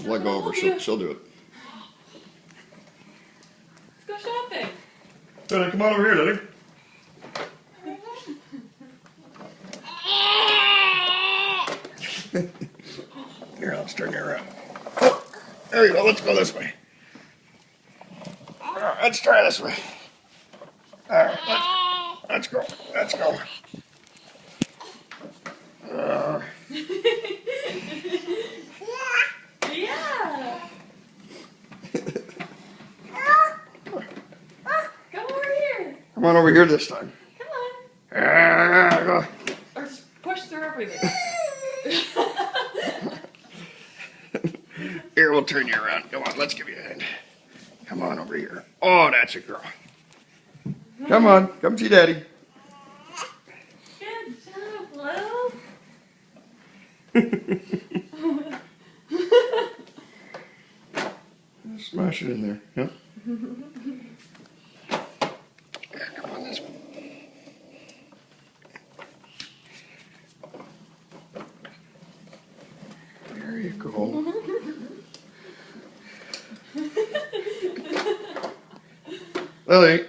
Let go of her. She'll do it. Let's go shopping. Lily, come on over here, Lily. Here, let's turn you around. Oh, there you go. Let's go this way. All right, let's try this way. All right, let's go. Let's go. Yeah. Come over here. Come on over here this time. Come on. Go. Or just push through everything. Here, we'll turn you around. Come on, let's give you a hand. Come on over here. Oh, that's a girl. Come on, come see Daddy. Good job, Lil. Smash it in there. Yep. Here, come on this way. There you go. Lily.